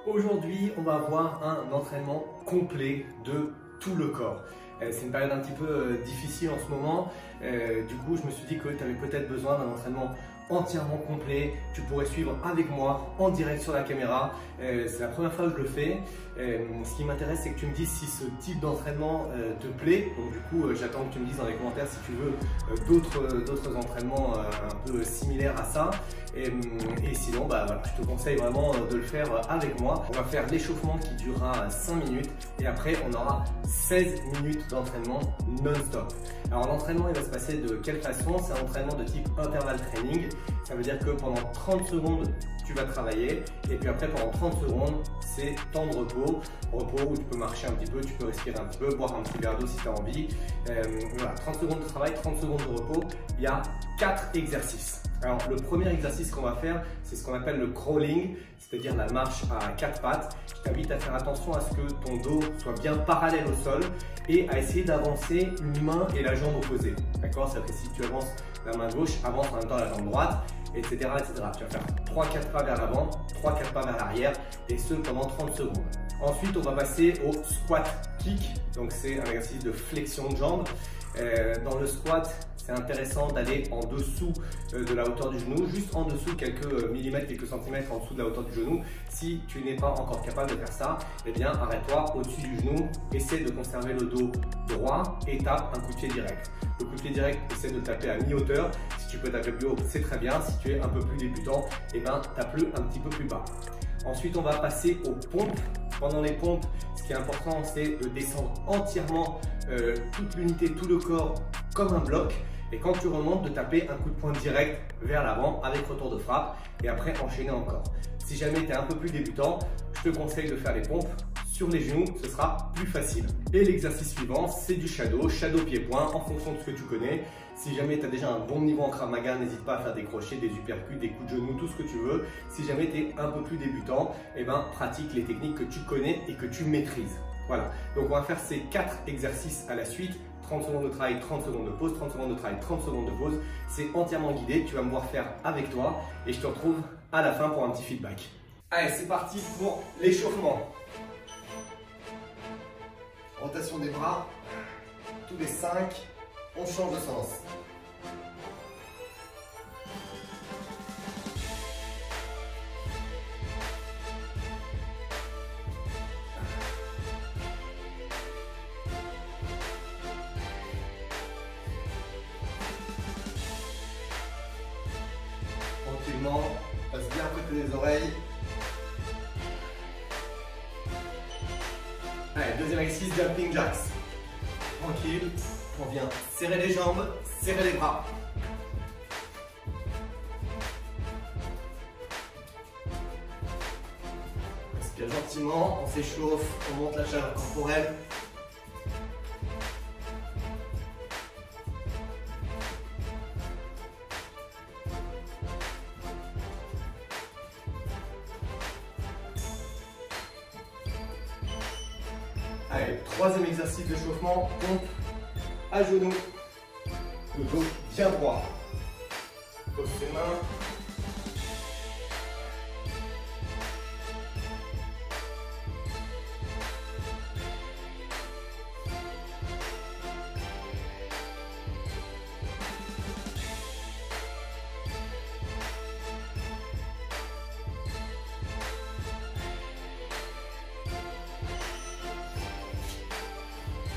Aujourd'hui, on va avoir un entraînement complet de tout le corps. C'est une période un petit peu difficile en ce moment. Du coup, je me suis dit que tu avais peut-être besoin d'un entraînement entièrement complet. Tu pourrais suivre avec moi en direct sur la caméra. C'est la première fois que je le fais. Ce qui m'intéresse, c'est que tu me dises si ce type d'entraînement te plaît. Donc du coup, j'attends que tu me dises dans les commentaires si tu veux d'autres entraînements un peu similaires à ça. Et sinon, voilà, je te conseille vraiment de le faire avec moi. On va faire l'échauffement qui durera 5 minutes et après on aura 16 minutes d'entraînement non-stop. Alors l'entraînement il va se passer de quelle façon? C'est un entraînement de type interval training. Ça veut dire que pendant 30 secondes tu vas travailler et puis après pendant 30 secondes c'est temps de repos où tu peux marcher un petit peu, tu peux respirer un petit peu, boire un petit verre d'eau si tu as envie. Voilà, 30 secondes de travail, 30 secondes de repos. Il y a 4 exercices. Alors le premier exercice qu'on va faire, c'est ce qu'on appelle le crawling, c'est-à-dire la marche à 4 pattes. Je t'invite à faire attention à ce que ton dos soit bien parallèle au sol et à essayer d'avancer une main et la jambe opposée. D'accord? C'est-à-dire que si tu avances la main gauche, avance en même temps la jambe droite, etc. etc. Tu vas faire 3-4 pas vers l'avant, 3-4 pas vers l'arrière et ce pendant 30 secondes. Ensuite, on va passer au squat kick. Donc c'est un exercice de flexion de jambes. Dans le squat, c'est intéressant d'aller en dessous de la hauteur du genou, juste en dessous, quelques millimètres, quelques centimètres en dessous de la hauteur du genou. Si tu n'es pas encore capable de faire ça, eh bien arrête-toi au-dessus du genou, essaie de conserver le dos droit et tape un coup de pied direct. Le coup de pied direct, essaie de taper à mi-hauteur. Si tu peux taper plus haut, c'est très bien. Si tu es un peu plus débutant, eh bien tape-le un petit peu plus bas. Ensuite, on va passer aux pompes. Pendant les pompes, ce qui est important, c'est de descendre entièrement toute l'unité, tout le corps comme un bloc. Et quand tu remontes, de taper un coup de poing direct vers l'avant avec retour de frappe et après enchaîner encore. Si jamais tu es un peu plus débutant, je te conseille de faire les pompes sur les genoux, ce sera plus facile. Et l'exercice suivant, c'est du shadow pied-point en fonction de ce que tu connais. Si jamais tu as déjà un bon niveau en Krav Maga, n'hésite pas à faire des crochets, des uppercuts, des coups de genoux, tout ce que tu veux. Si jamais tu es un peu plus débutant, eh ben, pratique les techniques que tu connais et que tu maîtrises. Voilà, donc on va faire ces 4 exercices à la suite. 30 secondes de travail, 30 secondes de pause, 30 secondes de travail, 30 secondes de pause. C'est entièrement guidé, tu vas me voir faire avec toi et je te retrouve à la fin pour un petit feedback. Allez, c'est parti pour l'échauffement. Rotation des bras, tous les 5, on change de sens. Tranquillement, passe bien à côté des oreilles. Allez, deuxième exercice, jumping jacks. Tranquille, on vient serrer les jambes, serrer les bras. Respire gentiment, on s'échauffe, on monte la chaleur corporelle. Allez, troisième exercice d'échauffement, pompe à genoux, le dos bien droit. Pose ses mains.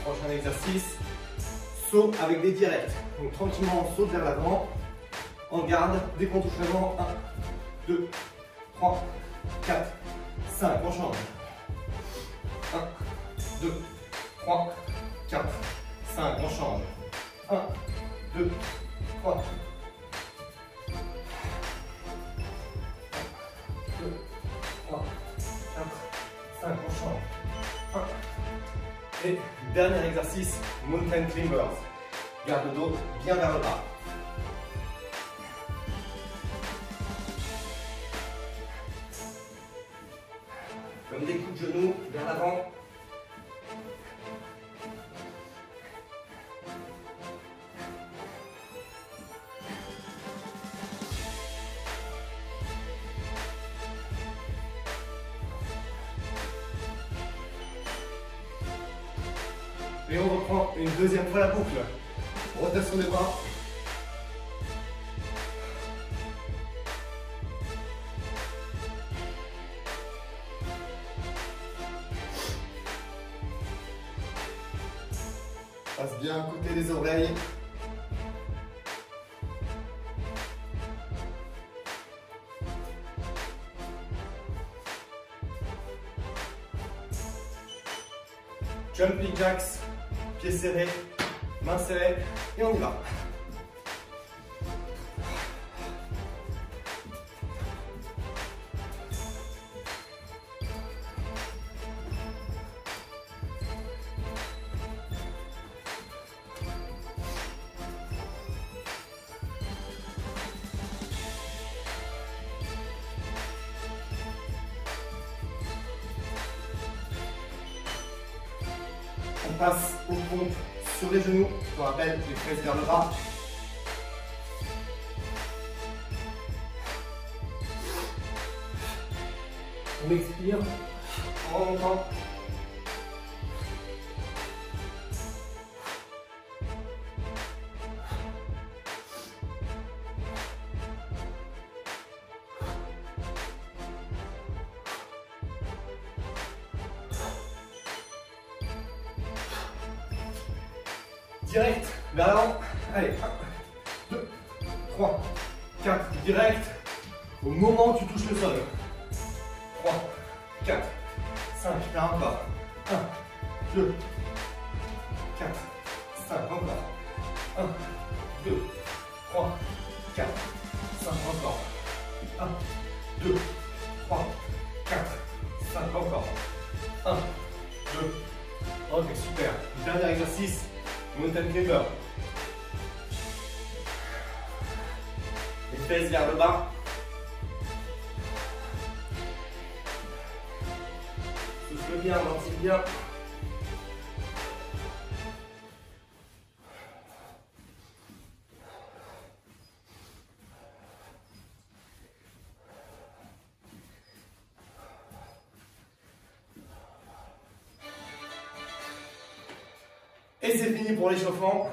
Prochain exercice, saut avec des directs. Donc tranquillement on saute vers l'avant, en garde, dès qu'on touche l'avant, 1, 2, 3, 4, 5, on change. 1, 2, 3, 4, 5, on change. 1, 2, 3, 2, 3, 4, 5, on change. 1. Et dernier exercice, mountain climbers. Garde le dos bien vers le bas. Comme des coups de genoux vers l'avant. Et on reprend une deuxième fois la boucle. Rotation des bras. Passe bien à côté des oreilles. Jumping jacks, pieds serrés, mains serrées, et on y va. On passe aux pompes sur les genoux. Je rappelle, les fesses vers le bas. On expire en remontant. Direct vers l'avant. Allez, 1, 2, 3, 4. Direct au moment où tu touches le sol. 3, 4, 5. Là encore. 1, 2, 4, 5. Encore. 1, 2, 3, 4, 5. Encore. 1, 2, 3, 4, 5. Encore. 1, 2. Ok, super. Dernier exercice. Mountain climber. Les fesses vers le bas. Souffle bien, ventile bien. Et c'est fini pour l'échauffement.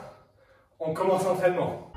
On commence l'entraînement.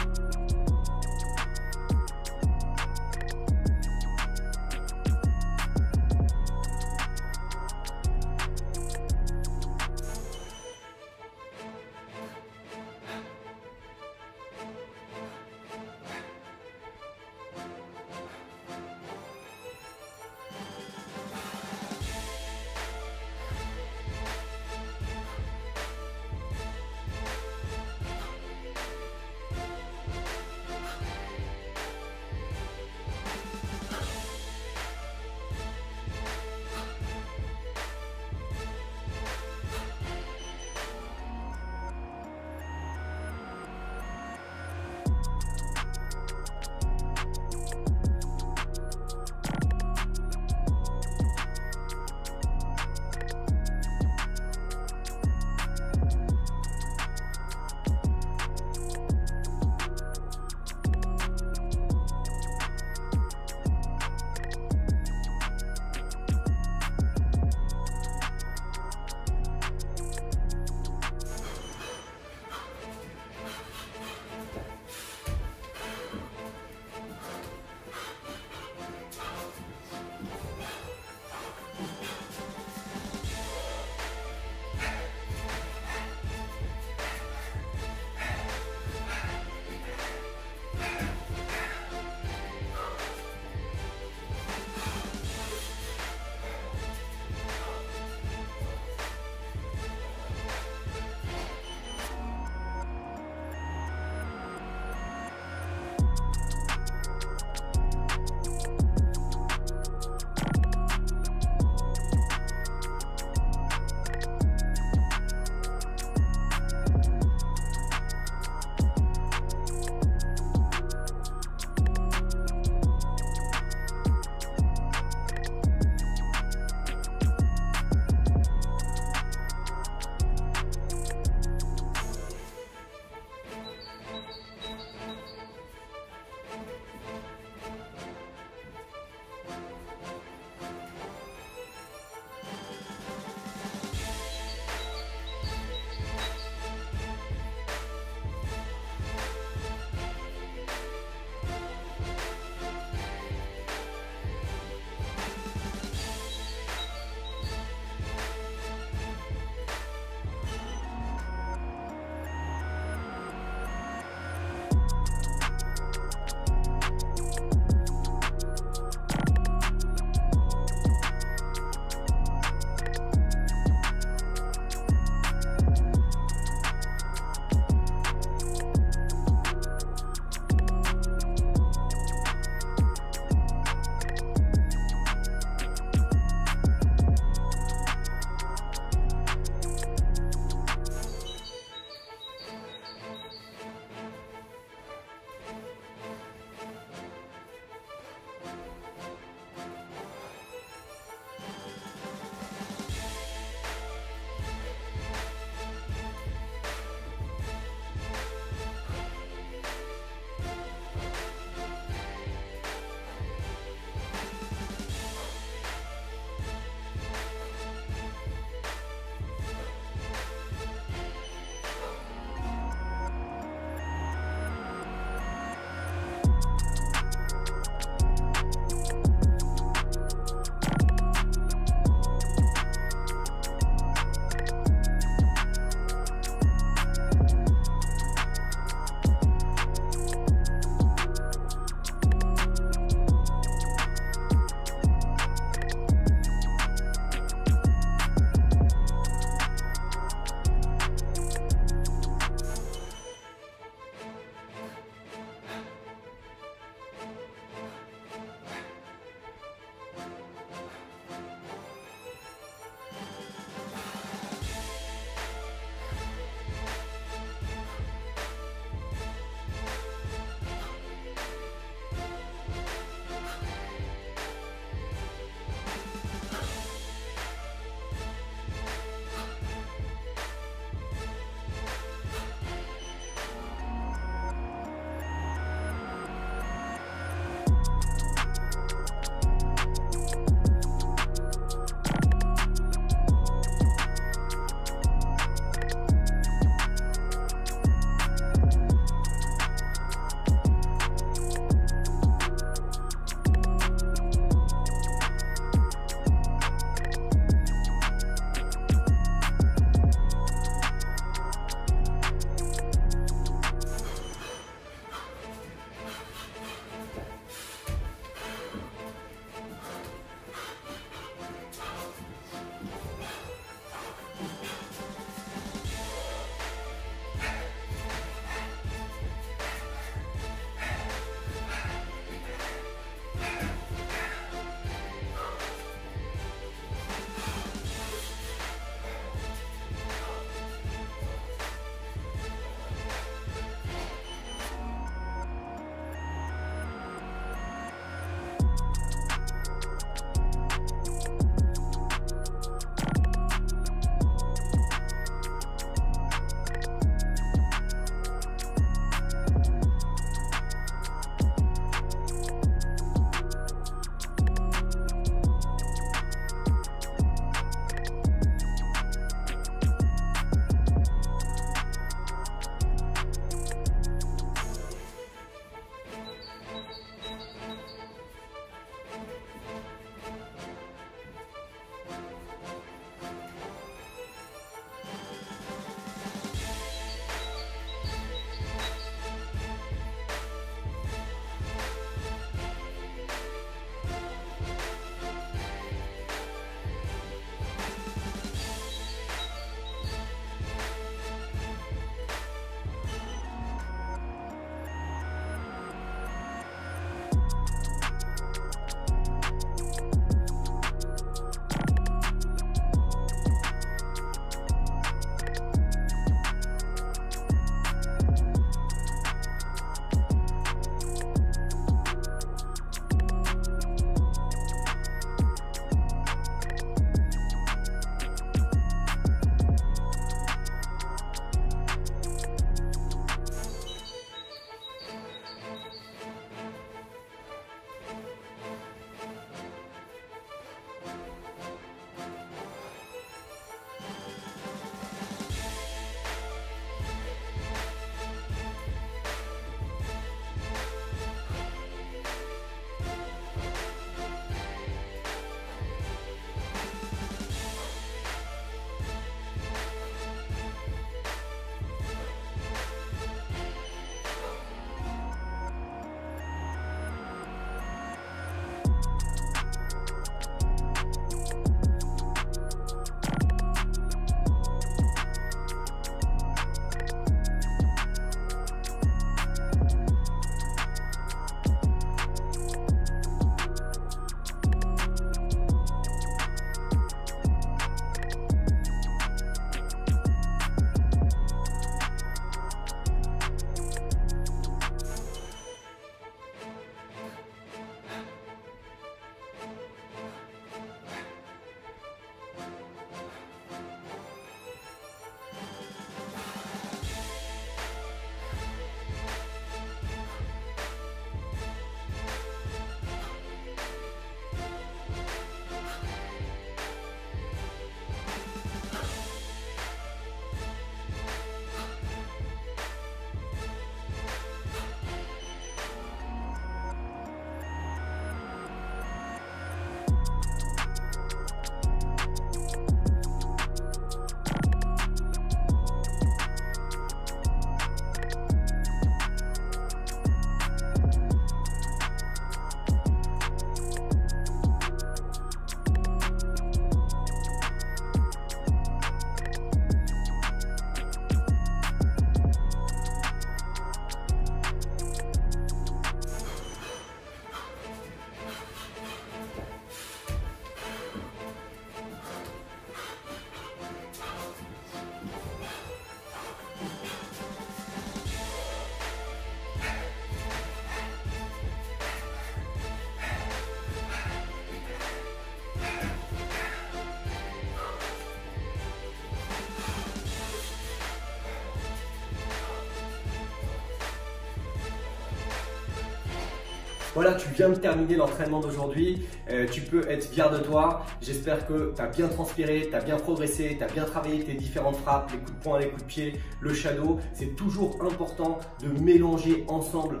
Voilà, tu viens de terminer l'entraînement d'aujourd'hui. Tu peux être fier de toi. J'espère que tu as bien transpiré, tu as bien progressé, tu as bien travaillé tes différentes frappes, les coups de poing, les coups de pied, le shadow. C'est toujours important de mélanger ensemble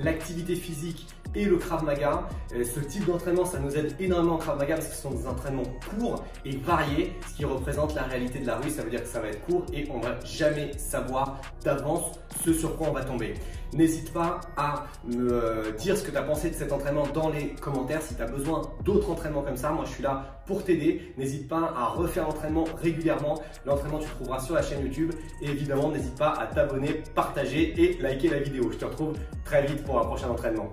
l'activité physique et le Krav Maga. Ce type d'entraînement, ça nous aide énormément en Krav Maga parce que ce sont des entraînements courts et variés, ce qui représente la réalité de la rue. Ça veut dire que ça va être court et on va jamais savoir d'avance ce sur quoi on va tomber. N'hésite pas à me dire ce que tu as pensé de cet entraînement dans les commentaires. Si tu as besoin d'autres entraînements comme ça, moi je suis là pour t'aider. N'hésite pas à refaire l'entraînement régulièrement. L'entraînement, tu le trouveras sur la chaîne YouTube. Et évidemment, n'hésite pas à t'abonner, partager et liker la vidéo. Je te retrouve très vite pour un prochain entraînement.